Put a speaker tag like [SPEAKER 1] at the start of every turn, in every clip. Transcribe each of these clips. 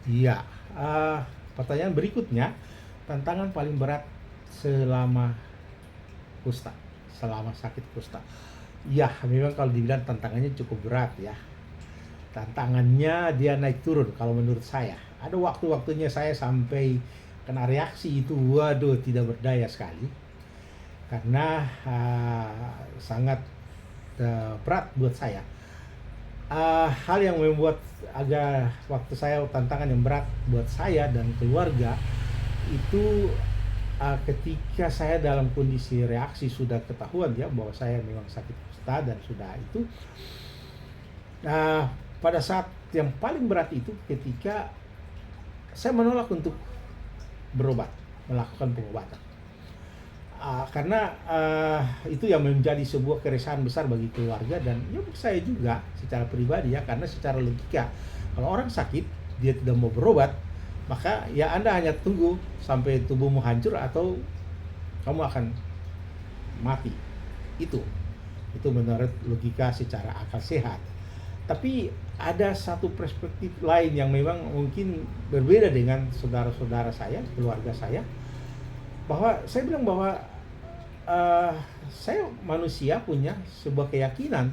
[SPEAKER 1] Iya, eee, pertanyaan berikutnya, tantangan paling berat selama kusta, selama sakit kusta. Ya, memang kalau dibilang tantangannya cukup berat ya. Tantangannya dia naik turun kalau menurut saya. Ada waktu-waktunya saya sampai kena reaksi itu, waduh tidak berdaya sekali. Karena, sangat, berat buat saya. Hal yang membuat agak waktu saya tantangan yang berat buat saya dan keluarga itu, ketika saya dalam kondisi reaksi sudah ketahuan ya bahwa saya memang sakit kusta dan sudah itu, eee, pada saat yang paling berat itu ketika saya menolak untuk berobat, melakukan pengobatan. Karena, itu yang menjadi sebuah keresahan besar bagi keluarga dan ya bagi saya juga secara pribadi ya, karena secara logika kalau orang sakit dia tidak mau berobat, maka ya Anda hanya tunggu sampai tubuhmu hancur atau kamu akan mati. Itu. Itu menurut logika secara akal sehat. Tapi ada satu perspektif lain yang memang mungkin berbeda dengan saudara-saudara saya, keluarga saya, bahwa saya bilang bahwa, eee, saya manusia punya sebuah keyakinan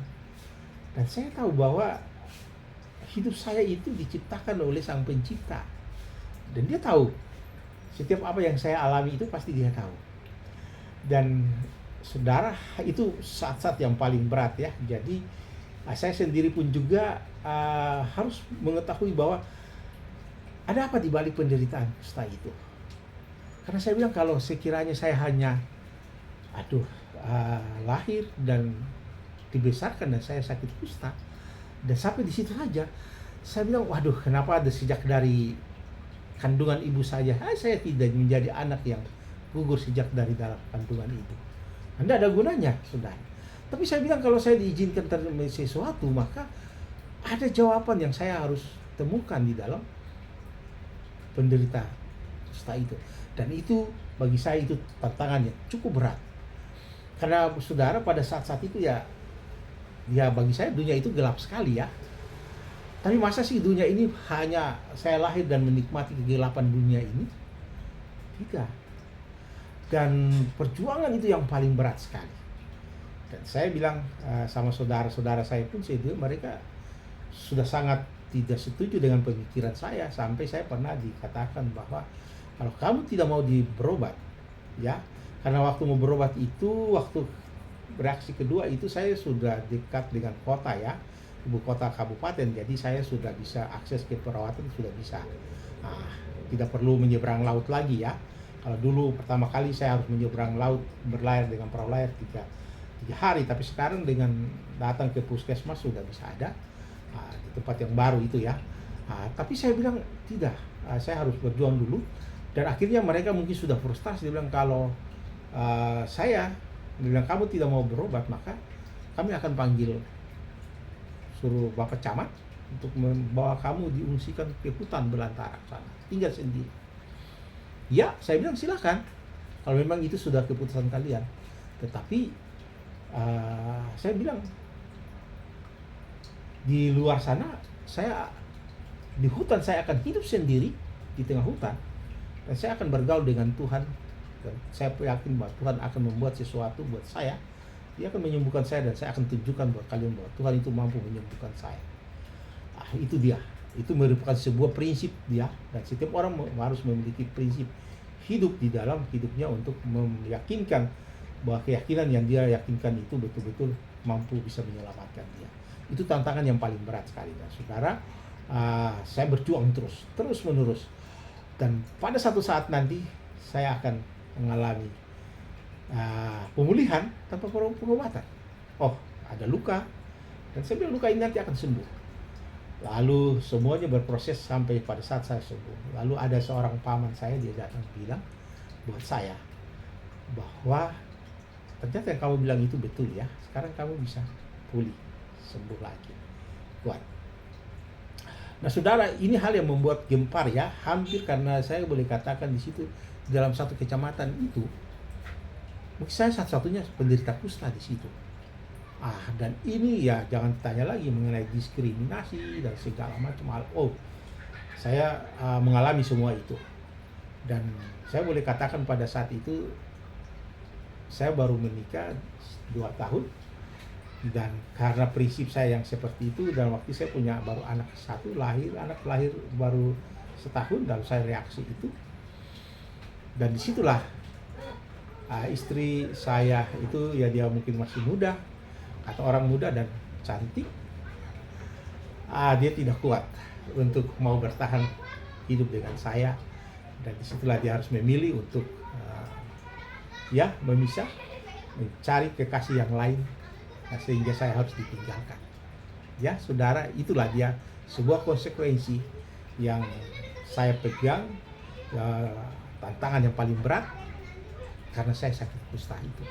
[SPEAKER 1] dan saya tahu bahwa hidup saya itu diciptakan oleh Sang Pencipta dan Dia tahu setiap apa yang saya alami itu pasti Dia tahu. Dan saudara, itu saat-saat yang paling berat ya. Jadi, saya sendiri pun juga, harus mengetahui bahwa ada apa di balik penderitaan kusta itu. Karena saya bilang kalau sekiranya saya hanya, aduh, lahir dan dibesarkan dan saya sakit kusta dan sampai di situ saja, saya bilang, "Waduh, kenapa ada sejak dari kandungan ibu saya tidak menjadi anak yang gugur sejak dari dalam kandungan ibu." Tidak ada gunanya, saudara. Tapi saya bilang kalau saya diizinkan terjadi sesuatu, maka ada jawaban yang saya harus temukan di dalam penderita kusta itu. Dan itu bagi saya itu tantangannya cukup berat. Karena saudara pada saat-saat itu ya, ya bagi saya dunia itu gelap sekali ya. Tapi masa sih dunia ini hanya saya lahir dan menikmati kegelapan dunia ini? Tidak. Dan perjuangan itu yang paling berat sekali. Dan saya bilang, sama saudara-saudara saya pun saya bilang mereka sudah sangat tidak setuju dengan pemikiran saya, sampai saya pernah dikatakan bahwa kalau kamu tidak mau berobat ya, karena waktu mau berobat itu waktu reaksi kedua itu saya sudah dekat dengan kota ya, ibu kota kabupaten, jadi saya sudah bisa akses ke perawatan sudah bisa. Nah, tidak perlu menyeberang laut lagi ya. Kalau dulu pertama kali saya harus menyeberang laut berlayar dengan perahu layar tiga hari, tapi sekarang dengan datang ke puskesmas sudah bisa ada, di tempat yang baru itu ya. Tapi saya bilang tidak, saya harus berjuang dulu dan akhirnya mereka mungkin sudah frustasi, dia bilang kalau, dia bilang kamu tidak mau berobat maka kami akan panggil, suruh bapak camat untuk membawa kamu diungsikan ke hutan belantara sana, tinggal sendiri. Ya, saya bilang silakan kalau memang itu sudah keputusan kalian. Tetapi, saya bilang di luar sana saya di hutan saya akan hidup sendiri di tengah hutan dan saya akan bergaul dengan Tuhan dan saya yakin bahwa Tuhan akan membuat sesuatu buat saya. Dia akan menyembuhkan saya dan saya akan tunjukkan buat kalian bahwa Tuhan itu mampu menyembuhkan saya. Itu dia. Itu merupakan sebuah prinsip dia dan setiap orang harus memiliki prinsip hidup di dalam hidupnya untuk meyakinkan bahwa keyakinan yang dia yakinkan itu betul-betul mampu bisa menyelamatkan dia. Itu tantangan yang paling berat sekali. Dan saudara, saya berjuang terus menerus. Dan pada satu saat nanti saya akan mengalami, pemulihan tanpa pengobatan. Oh, ada luka dan saya bilang luka ini nanti akan sembuh. Lalu semuanya berproses sampai pada saat saya sembuh. Lalu ada seorang paman saya, dia datang bilang buat saya bahwa ternyata yang kamu bilang itu betul ya. Sekarang kamu bisa pulih, sembuh lagi, kuat. Nah, saudara, ini hal yang membuat gempar ya, hampir karena saya boleh katakan di situ dalam satu kecamatan itu, mungkin saya satu-satunya penderita kusta di situ. Dan ini ya jangan tanya lagi mengenai diskriminasi dan segala macam hal. Oh, saya mengalami semua itu. Dan saya boleh katakan pada saat itu saya baru menikah 2 tahun, dan karena prinsip saya yang seperti itu, dan waktu saya punya baru anak satu anak lahir baru setahun, dan saya reaksi itu. Dan disitulah istri saya itu, ya dia mungkin masih muda atau orang muda dan cantik, dia tidak kuat untuk mau bertahan hidup dengan saya, dan disitulah dia harus memilih untuk memisah, mencari kekasih yang lain, sehingga saya harus ditinggalkan. Ya saudara, itulah dia sebuah konsekuensi yang saya pegang, tantangan yang paling berat karena saya sakit kusta itu.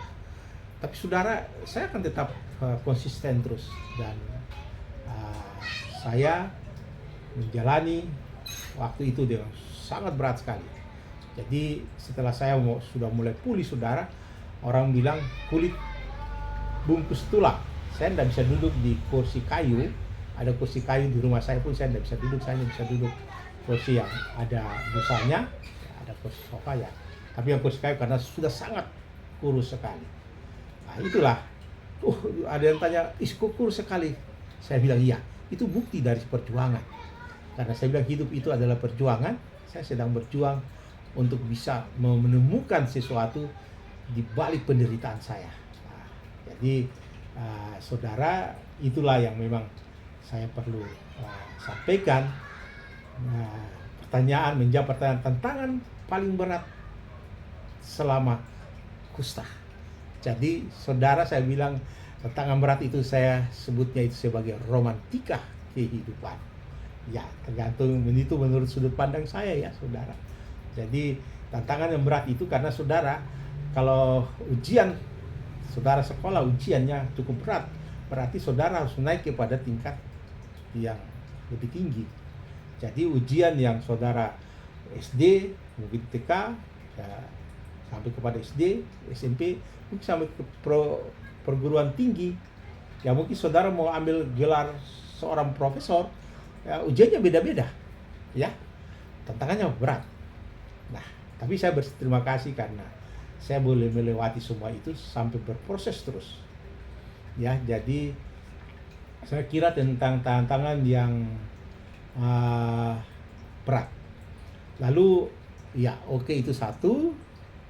[SPEAKER 1] Tapi saudara, saya akan tetap konsisten terus, dan saya menjalani waktu itu dengan sangat berat sekali. Jadi setelah saya sudah mulai pulih saudara, orang bilang kulit bungkus tulang. Saya tidak bisa duduk di kursi kayu, ada kursi kayu di rumah saya pun saya tidak bisa duduk, saya hanya bisa duduk kursi yang ada busanya, ada kursi sofa ya. Tapi yang kursi kayu karena sudah sangat kurus sekali. Nah itulah, ada yang tanya, kok kurus sekali? Saya bilang iya, itu bukti dari perjuangan. Karena saya bilang hidup itu adalah perjuangan, saya sedang berjuang untuk bisa menemukan sesuatu di balik penderitaan saya. Nah, jadi saudara, itulah yang memang saya perlu sampaikan. Menjawab pertanyaan, tantangan paling berat selama kusta. Jadi saudara, saya bilang tantangan berat itu saya sebutnya itu sebagai romantika kehidupan. Ya tergantung, itu menurut sudut pandang saya ya saudara. Jadi tantangan yang berat itu karena saudara, kalau ujian saudara sekolah ujiannya cukup berat, berarti saudara harus naik kepada tingkat yang lebih tinggi. Jadi ujian yang saudara SD, mungkin TK, ya, sampai kepada SD, SMP, mungkin sampai ke perguruan tinggi, ya mungkin saudara mau ambil gelar seorang profesor, ya ujiannya beda-beda, ya tantangannya berat. Nah, tapi saya berterima kasih karena saya boleh melewati semua itu sampai berproses terus. Ya, jadi saya kira tentang tantangan yang berat. Lalu, ya oke, itu satu.